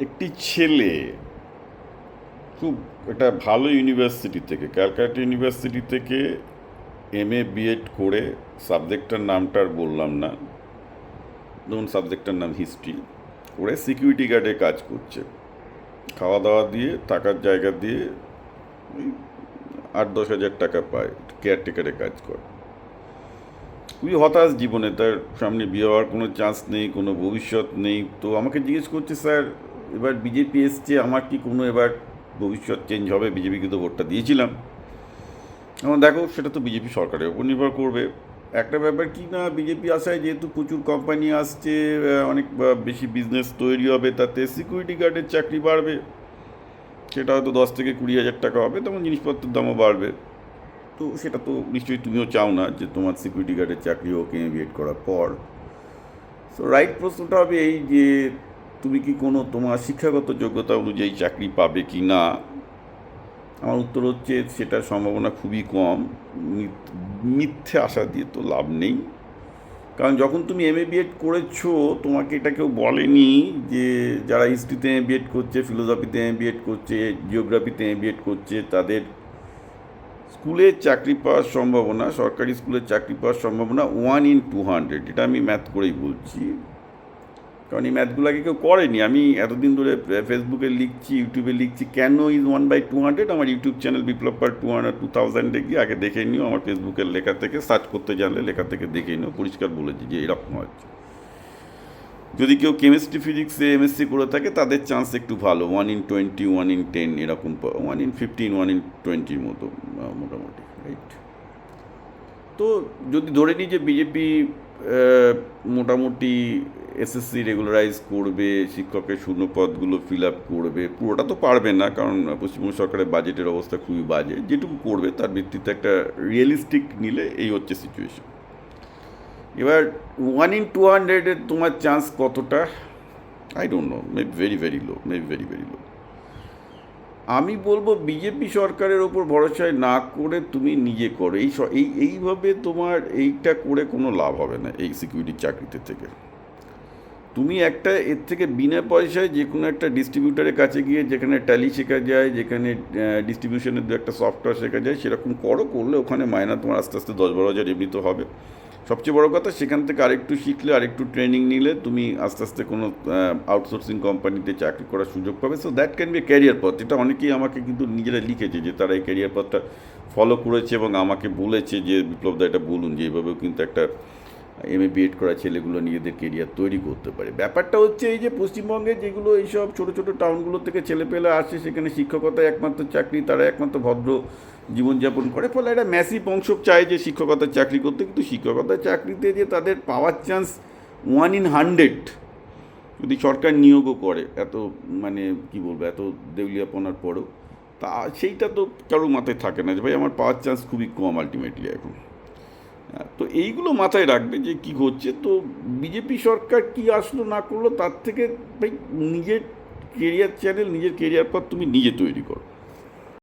একটি ছেলে খুব একটা ভালো ইউনিভার্সিটি থেকে, ক্যালকাটা ইউনিভার্সিটি থেকে এমএ বিএড করে, সাবজেক্টটার নামটা আর বললাম না, ধরুন সাবজেক্টটার নাম হিস্ট্রি, করে সিকিউরিটি গার্ডে কাজ করছে, খাওয়া দাওয়া দিয়ে, থাকার জায়গা দিয়ে ওই 8-10 হাজার টাকা পায়, কেয়ারটেকারে কাজ করে। খুবই হতাশ জীবনে, তার সামনে বিয়ে হওয়ার কোনো চান্স নেই, কোনো ভবিষ্যৎ নেই। তো আমাকে জিজ্ঞেস করছে, স্যার এবার বিজেপি এসছে, আমার কি কোনো এবার ভবিষ্যৎ চেঞ্জ হবে? বিজেপিকে তো ভোটটা দিয়েছিলাম। এখন দেখো, সেটা তো বিজেপি সরকারের উপর নির্ভর করবে। একটা ব্যাপার কি না, বিজেপি আসায় যেহেতু প্রচুর কোম্পানি আসছে, অনেক বেশি বিজনেস তৈরি হবে, তাতে সিকিউরিটি গার্ডের চাকরি বাড়বে, সেটা হয়তো 10 থেকে 20 হাজার টাকা হবে, তখন জিনিসপত্রের দামও বাড়বে। তো সেটা তো নিশ্চয়ই তুমিও চাও না যে তোমার সিকিউরিটি গার্ডের চাকরি হোক এমবিএড করার পর। সো রাইট প্রশ্নটা হবে এই যে, তুমি কি কোনো তোমার শিক্ষাগত যোগ্যতা অনুযায়ী চাকরি পাবে কি না? আমার উত্তর হচ্ছে সেটার সম্ভাবনা খুবই কম। মিথ্যে আশা দিয়ে তো লাভ নেই। কারণ যখন তুমি এমএ বিএড করেছো, তোমাকে এটা কেউ বলেনি যে যারা হিস্ট্রিতে এমএ বিএড করছে, ফিলোসফিতে এমএ বিএড করছে, জিওগ্রাফিতে এমএ বিএড করছে, তাদের স্কুলে চাকরি পাওয়ার সম্ভাবনা, সরকারি স্কুলে চাকরি পাওয়ার সম্ভাবনা 1 in 200। এটা আমি ম্যাথ করেই বলছি, কারণ এই ম্যাথগুলো আগে কেউ করেনি। আমি এতদিন ধরে ফেসবুকে লিখছি, ইউটিউবে লিখছি, কেন ইজ 1/200। আমার ইউটিউব চ্যানেল বিপ্লব পার 2000 গিয়ে আগে দেখে নিও, আমার ফেসবুকের লেখা থেকে সার্চ করতে জানলে লেখা থেকে দেখে নিও, পরিষ্কার বলেছি যে এরকম হচ্ছে। যদি কেউ কেমিস্ট্রি ফিজিক্সে এমএসসি করে থাকে, তাদের চান্স একটু ভালো, 1 in 20, 1 in 10 এরকম, 1 in 15, 1 in 20 মতো মোটামুটি, রাইট? তো যদি ধরে নিই যে বিজেপি মোটামুটি এসএসসি রেগুলারাইজ করবে, শিক্ষকের শূন্য পদগুলো ফিল আপ করবে, পুরোটা তো পারবে না, কারণ পশ্চিমবঙ্গ সরকারের বাজেটের অবস্থা খুবই বাজে, যেটুকু করবে তার ভিত্তিতে একটা রিয়েলিস্টিক নিলে এই হচ্ছে সিচুয়েশন। এবার 1 in 200-এর তোমার চান্স কতটা? I don't know, maybe very very low, maybe very very low. আমি বলবো বিজেপি সরকারের ওপর ভরসায় না করে তুমি নিজে করো। এইভাবে তোমার এইটা করে কোনো লাভ হবে না এই সিকিউরিটির চাকরিতে থেকে। তুমি একটা এর থেকে বিনা পয়সায় যে কোনো একটা ডিস্ট্রিবিউটারের কাছে গিয়ে, যেখানে ট্যালি শেখা যায়, যেখানে ডিস্ট্রিবিউশনের দু একটা সফটওয়্যার শেখা যায়, সেরকম করলে ওখানে মায়না তোমার আস্তে আস্তে 10-12 হাজার এমনি তো হবে। সবচেয়ে বড় কথা, সেখান থেকে আরেকটু শিখলে, আরেকটু ট্রেনিং নিলে তুমি আস্তে আস্তে কোনো আউটসোর্সিং কোম্পানিতে চাকরি করার সুযোগ পাবে। So that can be career পথ। এটা অনেকেই আমাকে কিন্তু নিজেরা লিখেছে যে তারা এই ক্যারিয়ার পথটা ফলো করেছে এবং আমাকে বলেছে যে বিপ্লবদা এটা বলুন, যে এইভাবেও কিন্তু একটা এমএ বিএড করা ছেলেগুলো নিজেদের কেরিয়ার তৈরি করতে পারে। ব্যাপারটা হচ্ছে এই যে পশ্চিমবঙ্গে যেগুলো এইসব ছোটো ছোটো টাউনগুলো থেকে ছেলেপেলে আসে, সেখানে শিক্ষকতায় একমাত্র চাকরি, তারা একমাত্র ভদ্র জীবনযাপন করে, ফলে একটা ম্যাসিভ অংশ চায় যে শিক্ষকতার চাকরি করতে, কিন্তু শিক্ষকতার চাকরিতে যে তাদের পাওয়ার চান্স 1 in 100, যদি সরকার নিয়োগও করে, এত মানে কি বলবো, এত দেউলিয়াপনার পরেও, তা সেইটা তো কারোর মাথায় থাকে না যে ভাই আমার পাওয়ার চান্স খুবই কম আলটিমেটলি এখন। তো এইগুলো মাথায় রাখবে যে কী হচ্ছে। তো বিজেপি সরকার কি আসলো না করলো, তার থেকে ভাই নিজের কেরিয়ার চ্যানেল, নিজের কেরিয়ার পথ তুমি নিজে তৈরি করো।